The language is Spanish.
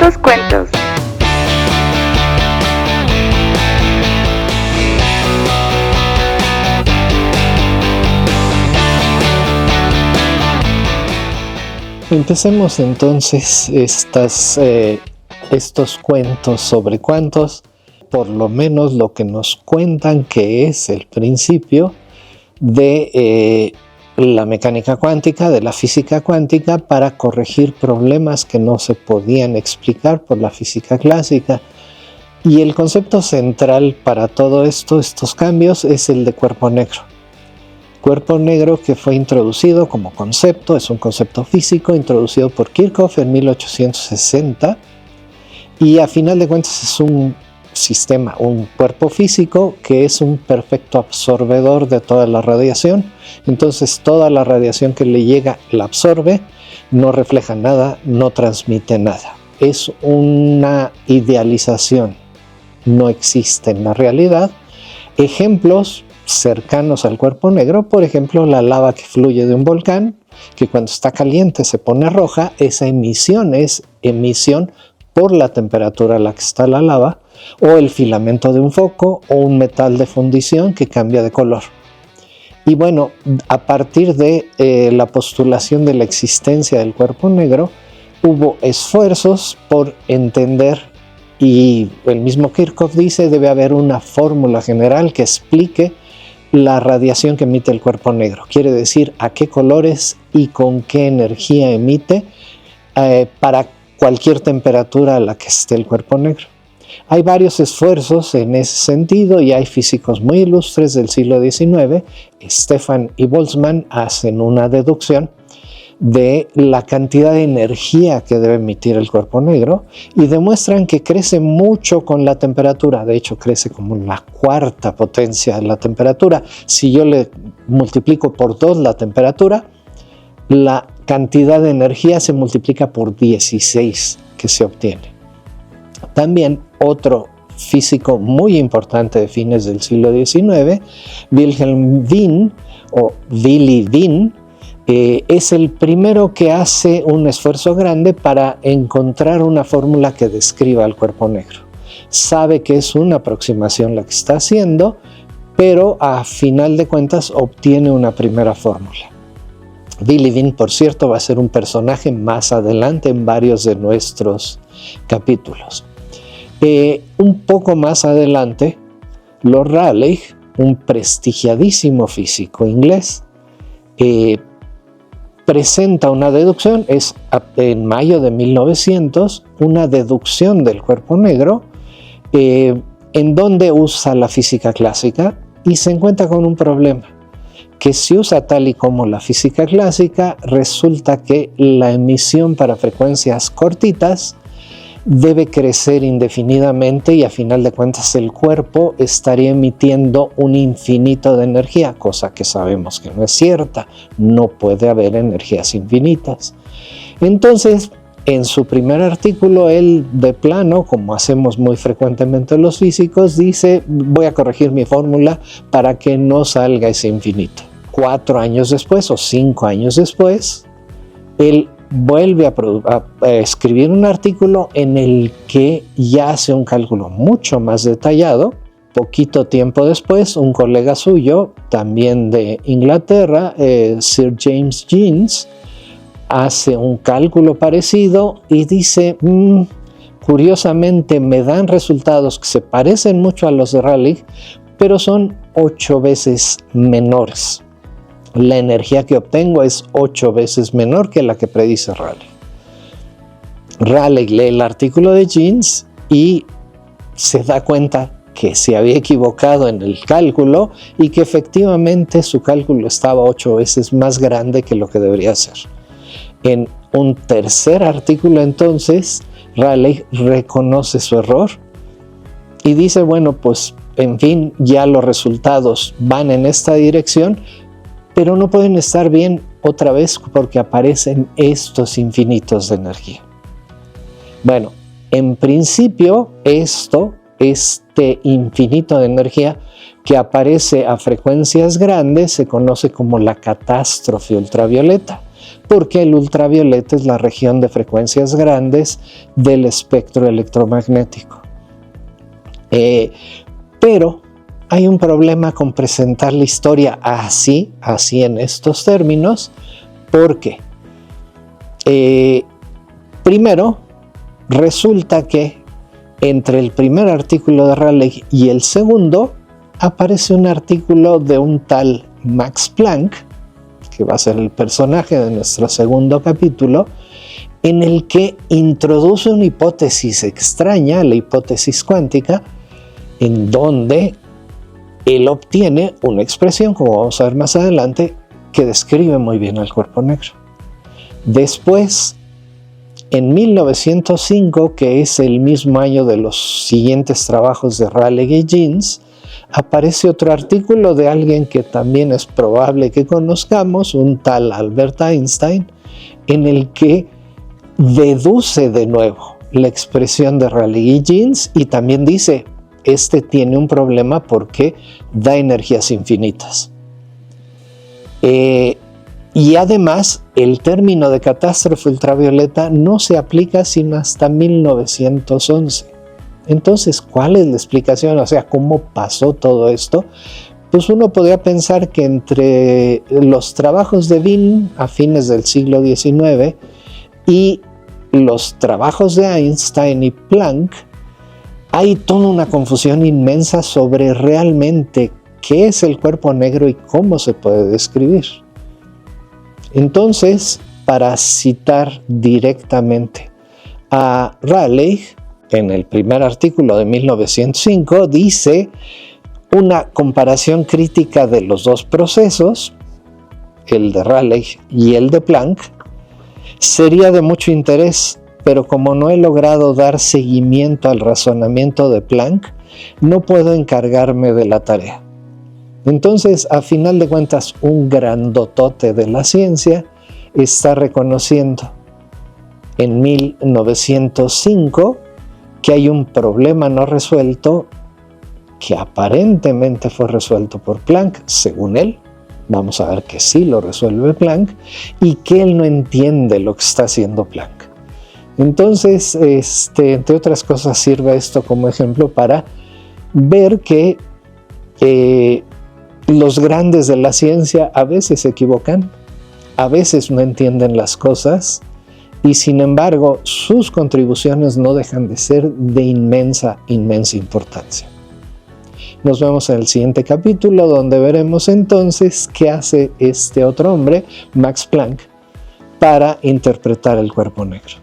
Estos cuentos. Empecemos entonces estos cuentos sobre cuentos, por lo menos lo que nos cuentan que es el principio de la mecánica cuántica, de la física cuántica, para corregir problemas que no se podían explicar por la física clásica. Y el concepto central para todo esto, estos cambios, es el de cuerpo negro. Cuerpo negro que fue introducido como concepto, es un concepto físico introducido por Kirchhoff en 1860 y a final de cuentas es un sistema, un cuerpo físico que es un perfecto absorbedor de toda la radiación. Entonces toda la radiación que le llega la absorbe, no refleja nada, no transmite nada. Es una idealización, no existe en la realidad. Ejemplos cercanos al cuerpo negro, por ejemplo, la lava que fluye de un volcán, que cuando está caliente se pone roja. Esa emisión es emisión por la temperatura a la que está la lava, o el filamento de un foco, o un metal de fundición que cambia de color. Y bueno, a partir de la postulación de la existencia del cuerpo negro, hubo esfuerzos por entender, y el mismo Kirchhoff dice, debe haber una fórmula general que explique la radiación que emite el cuerpo negro. Quiere decir a qué colores y con qué energía emite para cualquier temperatura a la que esté el cuerpo negro. Hay varios esfuerzos en ese sentido y hay físicos muy ilustres del siglo XIX. Stefan y Boltzmann hacen una deducción de la cantidad de energía que debe emitir el cuerpo negro y demuestran que crece mucho con la temperatura. De hecho, crece como la cuarta potencia de la temperatura. Si yo le multiplico por 2 la temperatura, la cantidad de energía se multiplica por 16 que se obtiene. También otro físico muy importante de fines del siglo XIX, Wilhelm Wien o Willy Wien, es el primero que hace un esfuerzo grande para encontrar una fórmula que describa el cuerpo negro. Sabe que es una aproximación la que está haciendo, pero a final de cuentas obtiene una primera fórmula. Willy Wien, por cierto, va a ser un personaje más adelante en varios de nuestros capítulos. Un poco más adelante, Lord Rayleigh, un prestigiadísimo físico inglés, presenta una deducción, es en mayo de 1900, una deducción del cuerpo negro, en donde usa la física clásica y se encuentra con un problema, que si usa tal y como la física clásica, resulta que la emisión para frecuencias cortitas debe crecer indefinidamente y a final de cuentas el cuerpo estaría emitiendo un infinito de energía, cosa que sabemos que no es cierta, no puede haber energías infinitas. Entonces, en su primer artículo, él de plano, como hacemos muy frecuentemente los físicos, dice: voy a corregir mi fórmula para que no salga ese infinito. 4 años después o 5 años después, él vuelve a escribir un artículo en el que ya hace un cálculo mucho más detallado. Poquito tiempo después, un colega suyo, también de Inglaterra, Sir James Jeans, hace un cálculo parecido y dice: curiosamente me dan resultados que se parecen mucho a los de Rayleigh, pero son 8 veces menores. La energía que obtengo es 8 veces menor que la que predice Rayleigh. Rayleigh lee el artículo de Jeans y se da cuenta que se había equivocado en el cálculo y que efectivamente su cálculo estaba 8 veces más grande que lo que debería ser. En un tercer artículo, entonces, Rayleigh reconoce su error y dice: bueno, pues en fin, ya los resultados van en esta dirección, pero no pueden estar bien otra vez porque aparecen estos infinitos de energía. Bueno, en principio este infinito de energía que aparece a frecuencias grandes se conoce como la catástrofe ultravioleta. porque el ultravioleta es la región de frecuencias grandes del espectro electromagnético. Pero hay un problema con presentar la historia así en estos términos, porque primero resulta que entre el primer artículo de Rayleigh y el segundo aparece un artículo de un tal Max Planck, que va a ser el personaje de nuestro segundo capítulo, en el que introduce una hipótesis extraña, la hipótesis cuántica, en donde él obtiene una expresión, como vamos a ver más adelante, que describe muy bien al cuerpo negro. Después, en 1905, que es el mismo año de los siguientes trabajos de Rayleigh y Jeans, aparece otro artículo de alguien que también es probable que conozcamos, un tal Albert Einstein, en el que deduce de nuevo la expresión de Rayleigh y Jeans y también dice, este tiene un problema porque da energías infinitas. Y además, el término de catástrofe ultravioleta no se aplica sino hasta 1911. Entonces, ¿cuál es la explicación? O sea, ¿cómo pasó todo esto? Pues uno podría pensar que entre los trabajos de Wien a fines del siglo XIX y los trabajos de Einstein y Planck, hay toda una confusión inmensa sobre realmente qué es el cuerpo negro y cómo se puede describir. Entonces, para citar directamente a Rayleigh, en el primer artículo de 1905, dice una comparación crítica de los dos procesos, el de Rayleigh y el de Planck, sería de mucho interés, pero como no he logrado dar seguimiento al razonamiento de Planck, no puedo encargarme de la tarea. Entonces, a final de cuentas, un grandotote de la ciencia está reconociendo en 1905 que hay un problema no resuelto que aparentemente fue resuelto por Planck, según él. Vamos a ver que sí lo resuelve Planck y que él no entiende lo que está haciendo Planck. Entonces, entre otras cosas, sirve esto como ejemplo para ver que los grandes de la ciencia a veces se equivocan, a veces no entienden las cosas y sin embargo sus contribuciones no dejan de ser de inmensa importancia. Nos vemos en el siguiente capítulo donde veremos entonces qué hace este otro hombre, Max Planck, para interpretar el cuerpo negro.